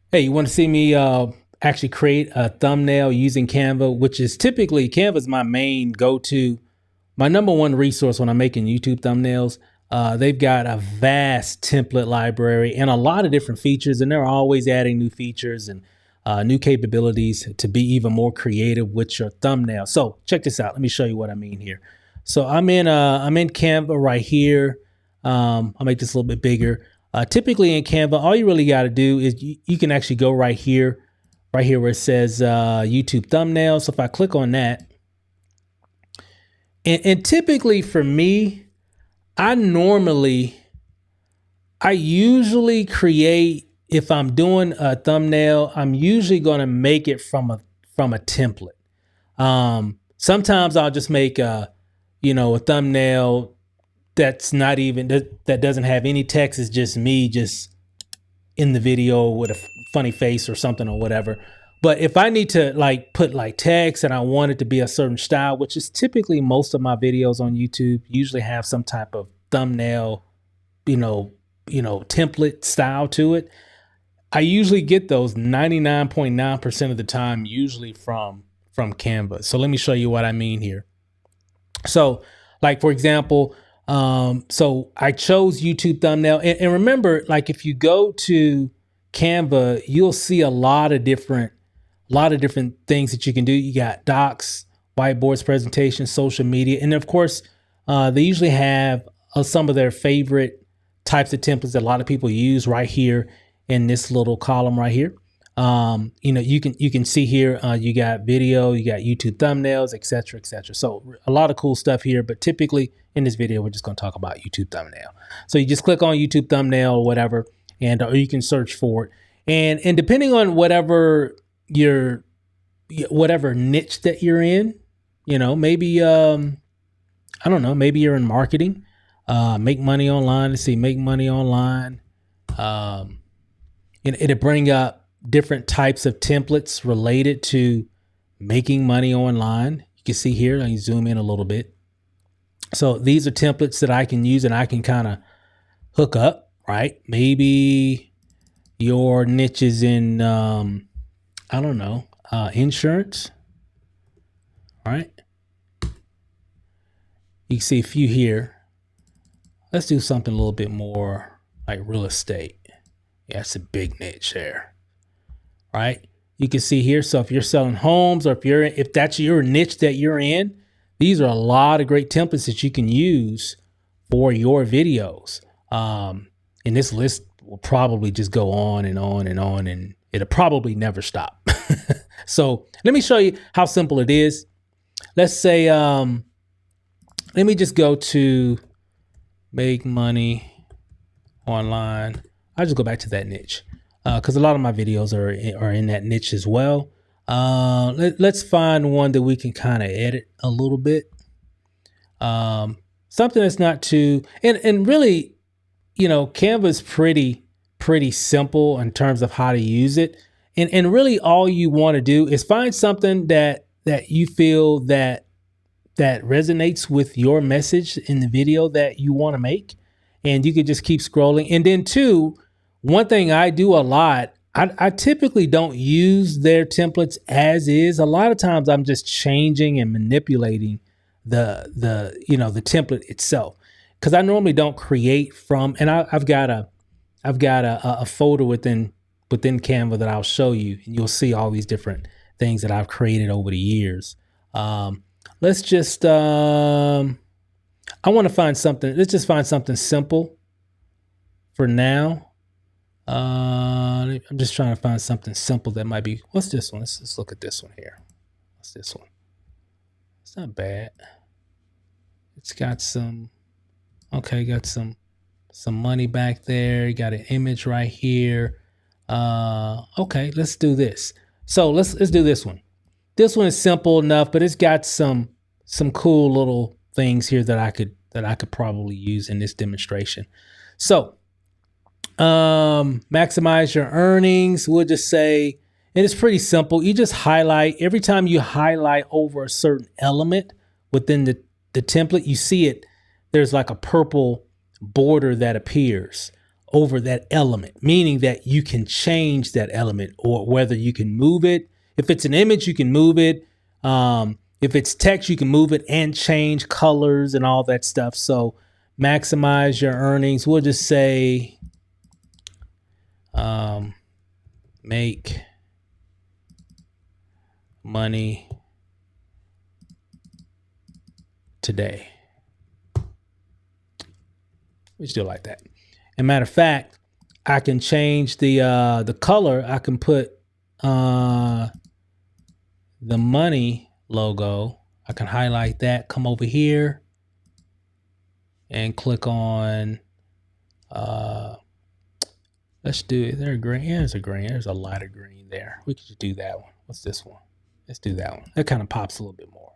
Hey, you want to see me actually create a thumbnail using Canva, which is typically Canva is my main go-to, my number one resource when I'm making YouTube thumbnails. They've got a vast template library and a lot of different features, and they're always adding new features and new capabilities to be even more creative with your thumbnail. So check this out. Let me show you what I mean here. So I'm in Canva right here. I'll make this a little bit bigger. Typically in Canva, all you really got to do is you can actually go right here where it says YouTube thumbnail. So if I click on that, and typically for me, I normally, I usually create, if I'm doing a thumbnail, I'm usually going to make it from a template. Sometimes I'll just make a thumbnail that's not even that doesn't have any text. It's just me just in the video with a funny face or something or whatever. But if I need to like put like text and I want it to be a certain style, which is typically most of my videos on YouTube usually have some type of thumbnail, you know, template style to it. I usually get those 99.9% of the time, usually from Canva. So let me show you what I mean here. So, like for example, so I chose YouTube thumbnail, and remember, like if you go to Canva, you'll see a lot of different things that you can do. You got docs, whiteboards, presentations, social media, and of course, they usually have some of their favorite types of templates that a lot of people use right here in this little column right here. You can see here, you got video, you got YouTube thumbnails, etc., etc. So a lot of cool stuff here, but typically in this video, we're just going to talk about YouTube thumbnail. So you just click on YouTube thumbnail or whatever, and or you can search for it. And depending on whatever niche that you're in, maybe I don't know, maybe you're in marketing, make money online. Let's see, make money online. It'll bring up different types of templates related to making money online. You can see here, let me zoom in a little bit. So these are templates that I can use and I can kind of hook up, right? Maybe your niche is in, I don't know, insurance, right? You can see a few here. Let's do something a little bit more like real estate. Yeah, it's a big niche there, right? You can see here. So if you're selling homes, or if that's your niche that you're in, these are a lot of great templates that you can use for your videos. And this list will probably just go on and on and on, and it'll probably never stop. So let me show you how simple it is. Let's say, let me just go to make money online. I'll just go back to that niche because a lot of my videos are in that niche as well. Let's find one that we can kind of edit a little bit. Something that's not too, and really, Canva is pretty simple in terms of how to use it. And really all you want to do is find something that you feel that resonates with your message in the video that you want to make. And you could just keep scrolling. And then two, one thing I do a lot, I typically don't use their templates as is. A lot of times I'm just changing and manipulating the template itself, because I normally don't create from, and I've got a folder within Canva that I'll show you, and you'll see all these different things that I've created over the years. Let's just I want to find something. Let's just find something simple for now. I'm just trying to find something simple that might be. What's this one? Let's look at this one here. What's this one? It's not bad. It's got some. Okay, got some money back there. You got an image right here. Okay, let's do this. So let's do this one. This one is simple enough, but it's got some cool little things here that I could probably use in this demonstration. So maximize your earnings. We'll just say, and it's pretty simple. You just highlight every time you highlight over a certain element within the template, you see it. There's like a purple border that appears. over that element, meaning that you can change that element, or whether you can move it. If it's an image, you can move it. If it's text, you can move it and change colors and all that stuff. So maximize your earnings. We'll just say make money today. We still like that. And matter of fact, I can change the color. I can put the money logo. I can highlight that, come over here and click on let's do it. There green. Yeah, there's a green. There's a lighter green there. We could just do that one. What's this one? Let's do that one. That kind of pops a little bit more.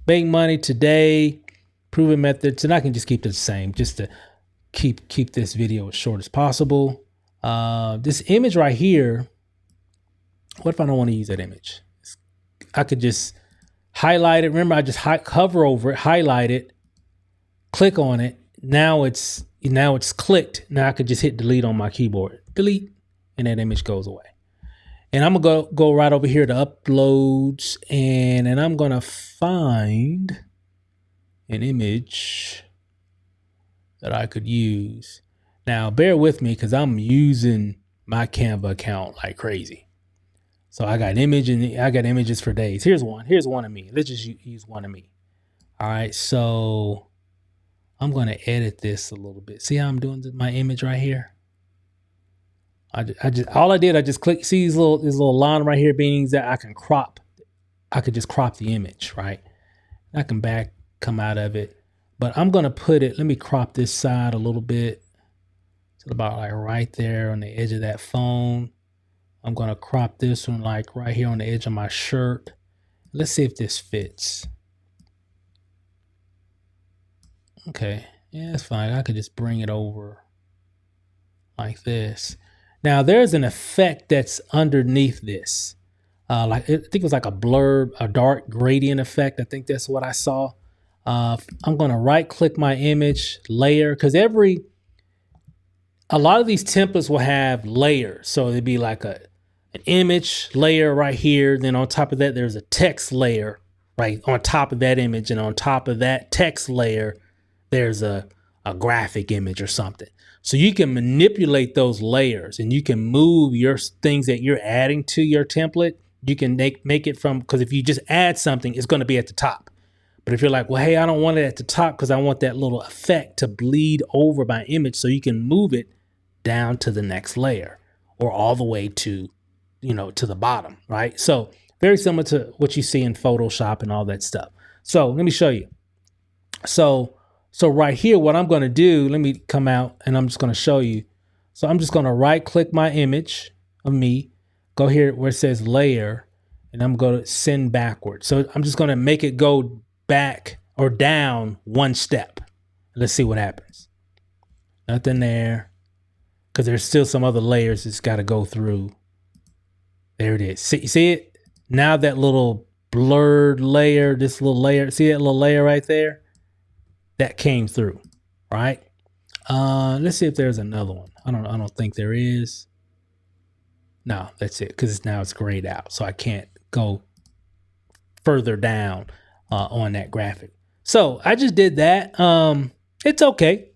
Make money today, proven methods, and I can just keep it the same just to keep this video as short as possible. This image right here, what if I don't want to use that image? I could just highlight it. Remember, I just hover over it, highlight it, click on it. Now it's clicked. Now I could just hit delete on my keyboard. Delete, and that image goes away. And I'm gonna go right over here to uploads, and I'm gonna find an image that I could use. Now, bear with me because I'm using my Canva account like crazy. So I got images for days. Here's one of me. Let's just use one of me. All right, so I'm going to edit this a little bit. See how I'm doing my image right here? I just click, see this little line right here, meaning that I can crop. I could just crop the image, right? I can come out of it, but I'm going to put it, let me crop this side a little bit. It's about like right there on the edge of that phone. I'm going to crop this one like right here on the edge of my shirt. Let's see if this fits. Okay, yeah, that's fine. I could just bring it over like this. Now there's an effect that's underneath this. I think it was like a blurb, a dark gradient effect. I think that's what I saw. I'm going to right click my image layer, because a lot of these templates will have layers. So it'd be like an image layer right here. Then on top of that, there's a text layer right on top of that image. And on top of that text layer, there's a graphic image or something. So you can manipulate those layers, and you can move your things that you're adding to your template. You can make it from, because if you just add something, it's going to be at the top. But if you're like, well, hey, I don't want it at the top because I want that little effect to bleed over my image, so you can move it down to the next layer or all the way to, to the bottom, right? So very similar to what you see in Photoshop and all that stuff. So let me show you. So right here, what I'm going to do, let me come out and I'm just going to show you. So I'm just going to right click my image of me, go here where it says layer, and I'm going to send backward. So I'm just going to make it go back or down one step. Let's see what happens. Nothing there, because there's still some other layers it's got to go through. There it is. See it? Now that little blurred layer, this little layer, see that little layer right there? That came through, right? Let's see if there's another one. I don't think there is. No, that's it, because now it's grayed out, so I can't go further down on that graphic. So I just did that. It's okay,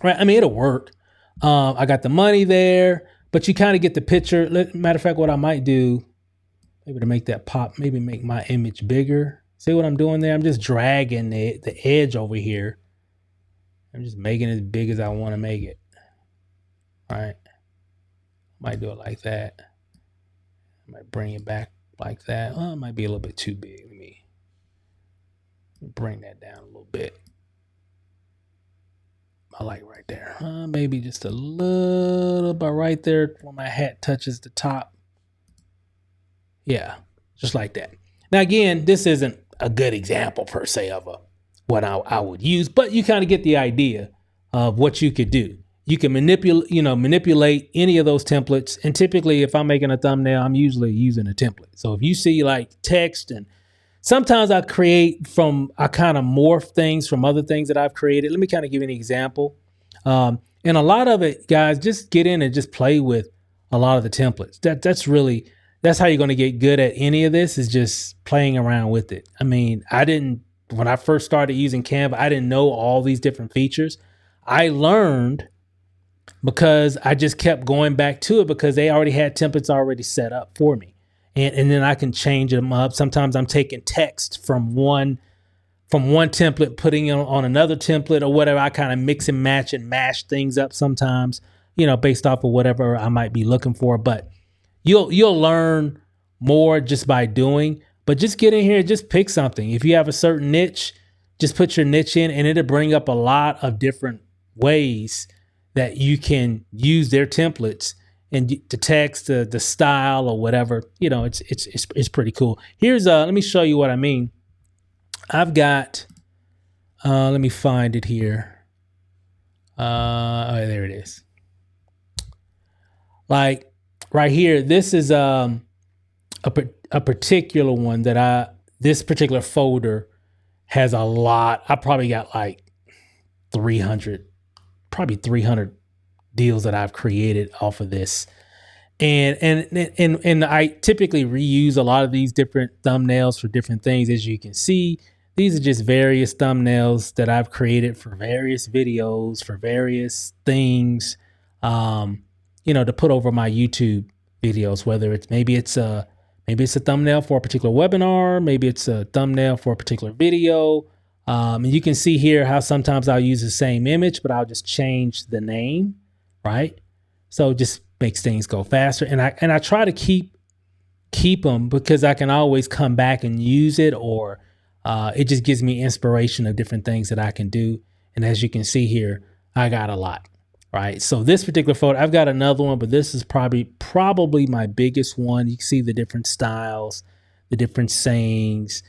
right? I mean, it'll work. I got the money there, but you kind of get the picture. Matter of fact, what I might do, maybe to make that pop, maybe make my image bigger. See what I'm doing there? I'm just dragging the edge over here. I'm just making it as big as I want to make it. All right. Might do it like that. I might bring it back like that. Well, it might be a little bit too big. Let me bring that down a little bit. I like right there. Maybe just a little bit right there where my hat touches the top. Yeah, just like that. Now, again, this isn't a good example per se of what I would use, but you kind of get the idea of what you could do. You can manipulate any of those templates. And typically, if I'm making a thumbnail, I'm usually using a template. So if you see like text, and sometimes I kind of morph things from other things that I've created. Let me kind of give you an example. And a lot of it, guys, just get in and just play with a lot of the templates. That's how you're going to get good at any of this, is just playing around with it. I mean, when I first started using Canva, I didn't know all these different features. I learned because I just kept going back to it, because they already had templates already set up for me. And then I can change them up. Sometimes I'm taking text from one template, putting it on another template or whatever. I kind of mix and mash things up sometimes, based off of whatever I might be looking for. But you'll learn more just by doing. But just get in here and just pick something. If you have a certain niche, just put your niche in, and it'll bring up a lot of different ways that you can use their templates and the text, the style, or whatever. It's pretty cool. Here's let me show you what I mean. I've got let me find it here. There it is. Like right here, this is a particular one that this particular folder has a lot. I probably got like 300 deals that I've created off of this. And I typically reuse a lot of these different thumbnails for different things. As you can see, these are just various thumbnails that I've created for various videos, for various things, to put over my YouTube videos, whether maybe it's a thumbnail for a particular webinar, maybe it's a thumbnail for a particular video. And you can see here how sometimes I'll use the same image, but I'll just change the name, right? So it just makes things go faster. And I try to keep them, because I can always come back and use it, or it just gives me inspiration of different things that I can do. And as you can see here, I got a lot, right? So this particular photo, I've got another one, but this is probably my biggest one. You can see the different styles, the different sayings.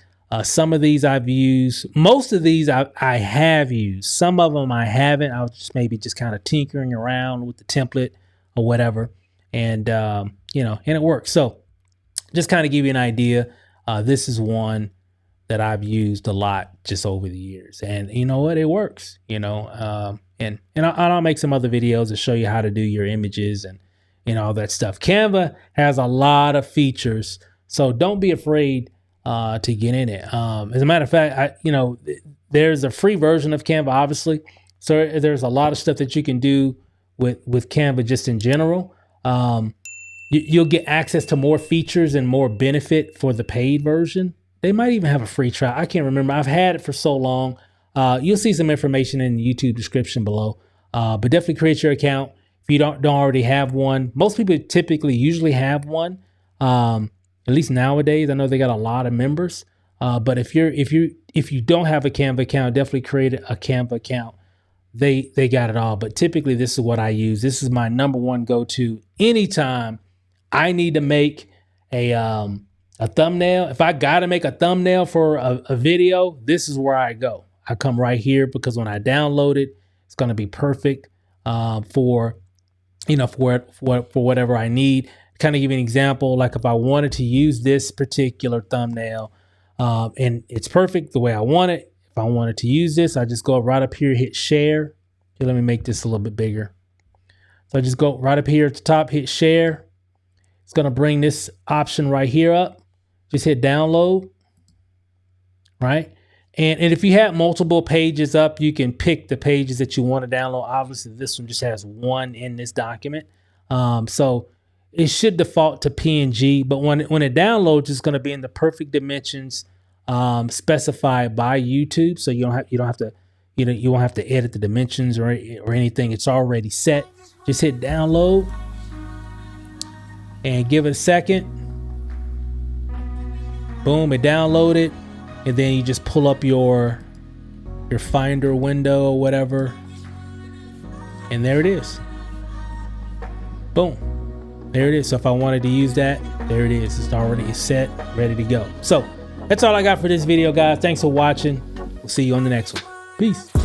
Some of these I've used. Most of these I have used. Some of them I haven't. I was maybe just kind of tinkering around with the template or whatever. And, and it works. So just kind of give you an idea. This is one that I've used a lot just over the years. And you know what? It works, and I'll make some other videos to show you how to do your images and all that stuff. Canva has a lot of features, so don't be afraid to get in it. As a matter of fact, there's a free version of Canva, obviously. So there's a lot of stuff that you can do with Canva just in general. You'll get access to more features and more benefit for the paid version. They might even have a free trial. I can't remember. I've had it for so long. You'll see some information in the YouTube description below. But definitely create your account if you don't already have one. Most people usually have one. At least nowadays, I know they got a lot of members. But if you don't have a Canva account, definitely create a Canva account. They got it all. But typically, this is what I use. This is my number one go-to anytime I need to make a thumbnail. If I got to make a thumbnail for a video, this is where I go. I come right here, because when I download it, it's going to be perfect for whatever I need. Kind of give you an example, like if I wanted to use this particular thumbnail and it's perfect the way I want it. If I wanted to use this, I just go right up here, hit share. Here, let me make this a little bit bigger. So I just go right up here at the top, hit share. It's going to bring this option right here up. Just hit download, right? And if you have multiple pages up, you can pick the pages that you want to download. Obviously, this one just has one in this document. So it should default to PNG, but when it downloads, it's going to be in the perfect dimensions specified by YouTube. So you don't have to you won't have to edit the dimensions or anything. It's already set. Just hit download and give it a second. Boom, it downloaded. And then you just pull up your Finder window or whatever. And there it is. Boom. There it is. So if I wanted to use that, there it is. It's already set, ready to go. So that's all I got for this video, guys. Thanks for watching. We'll see you on the next one. Peace.